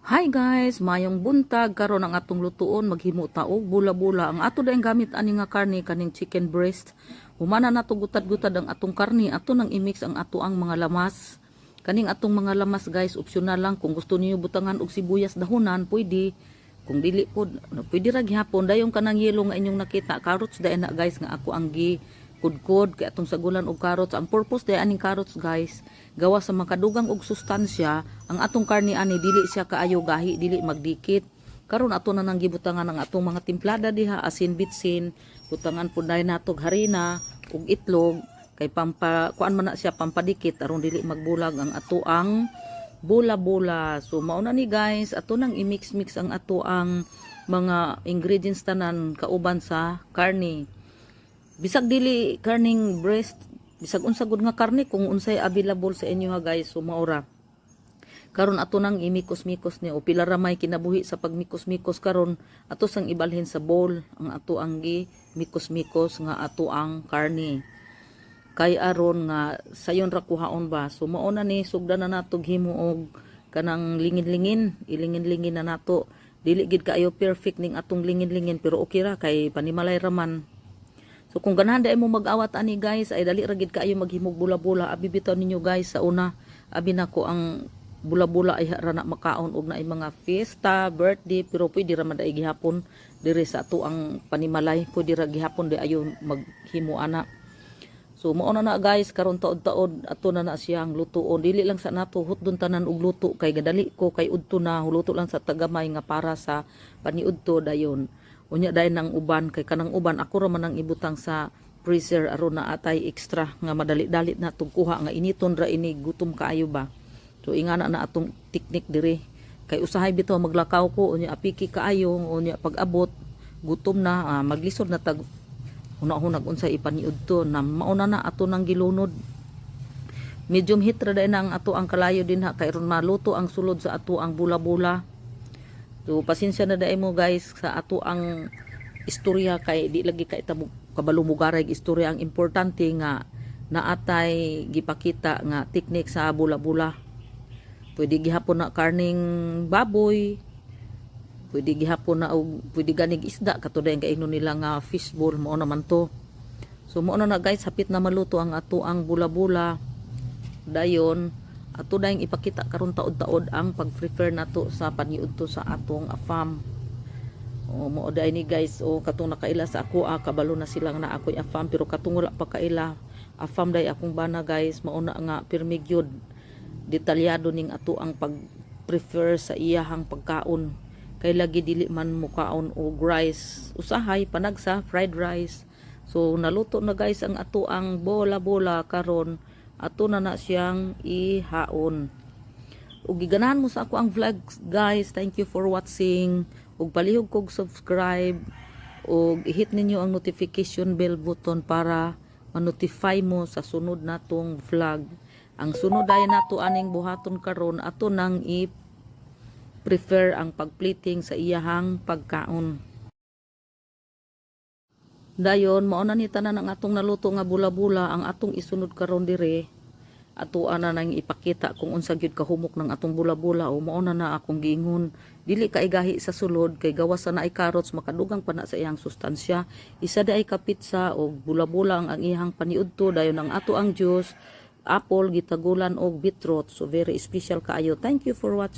Hi guys, mayong buntag karon ang atong lutuon maghimo taog bula-bula. Ang ato daing gamit ani nga karne kaning chicken breast. Humana nato gutad-gutad ang atong karne, ato nang i-mix ang ato ang mga lamas. Kaning atong mga lamas guys, optional lang kung gusto niyo butangan og sibuyas dahonan, pwede. Kung dili po, pwede ra gihapon dayon kanang yelo nga inyong nakita, carrots dayon na guys nga ako ang kudkod kay atong sagulan og carrots. Ang purpose day aning carrots guys, gawa sa makadugang og sustansya ang atong karne ani dili siya kaayo gahi, dili magdikit. Karon ato na nang gibutangan ang atong mga timplada diha, asin bitsin, butangan pud day natog harina ug itlog kay kuan man na siya pampadikit aron dili magbulag ang ato ang bula-bula. So mao na ni guys, ato nang i-mix-mix ang ato ang mga ingredients tanan kauban sa karne. Bisag dili karning breast, bisag unsa gud nga karne kung unsay available sa inyo ha guys, so maura. Karon ato nang imikos-mikos ni o pila ra may kinabuhi sa pagmikos-mikos karon ato sang ibalhin sa bowl ang ato ang mikos-mikos nga ato ang karne. Kay aron nga sayon ra kuhaon ba. So mao na ni sugdan na nato himo og kanang lingin-lingin, ilingin-lingin na nato. Dili gid kaayo perfect ning atong lingin-lingin pero okay ra kay panimalay raman. So kung ganahan dai mo mag-awat ani guys, ay dali ra gid kaayo maghimog bula-bula. Abi bitaw ninyo guys sa una, abi nako ang bula-bula ay ra na makaon og naay mga fiesta, birthday, pero pwede ra man dai gihapon diri sa ato ang panimalay, pwede ra gihapon dai ayo maghimo ana. So mao na guys, karon taod-taod ato na siyang lutuon. Dili lang sa nato hutdon tanan og luto kay gadali ko kay udto na luto lang sa tagamay nga para sa paniudto dayon. Unya dahil ng uban, kay kanang uban, ako raman ang ibutang sa freezer aron na atay extra nga madali-dalit na tugkuha nga initon ra ini gutom kaayo ba. So ingana na atong teknik dire. Kay usahay bitaw maglakaw ko, unya apiki kaayo, unya pag-abot, gutom na, maglisod na tag hunahunag unsay ipaniud to na mauna na ato nang gilunod. Medium heat ra dahil na ang ato ang kalayo din ha, kay ron maluto ang sulod sa ato ang bula-bula. So pasensya na dai mo guys sa ato ang istorya kay di lagi kay ta kabalo mo garay istorya. Ang importante nga naatay gipakita nga teknik sa bula-bula. Pwede gihapon na karning baboy, pwede gihapon na og pwede ganig isda katuday ang kaingnon nila nga fishball, mao naman to. So mao na guys, hapit na maluto ang ato ang bula-bula. Dayon ato dayang ipakita karon taod-taod ang pag-prefer nato sa paniudto sa atong afam. O mo day ni guys, o katong nakaila sa ako kabalo na silang na ako'y afam, pero katong wala pa kaila afam day akong bana guys, mauna nga pirmi gyud detalyado ning ato ang pag-prefer sa iyahang pagkaon. Kay lagi dili man mukaon og rice, usahay panagsa fried rice. So naluto na guys ang ato ang bola-bola karon ato na siyang ihaon. Ug giganahan mo sa ako ang vlog guys, thank you for watching. Ug palihog kog subscribe ug i-hit ninyo ang notification bell button para ma-notify mo sa sunod natong vlog. Ang sunod ay nato aning buhaton karon ato nang i-prefer ang pagplating sa iyahang pagkaon. Dayon mao na ni tanan ang atong naluto nga bula-bula ang atong isunod karon dire. Ato ana nang ipakita kung unsa gyud kahumok ng atong bula-bula o mao na akong giingon. Dili kay gahi sa sulod kay gawas sa naay carrots makadugang pa na sa iyang sustansya. Isa di ay kapitsa o bula-bula ang iyang paniudto. Dayon ang ato ang juice, apple gitagulan og beetroot. So very special kaayo. Thank you for watching.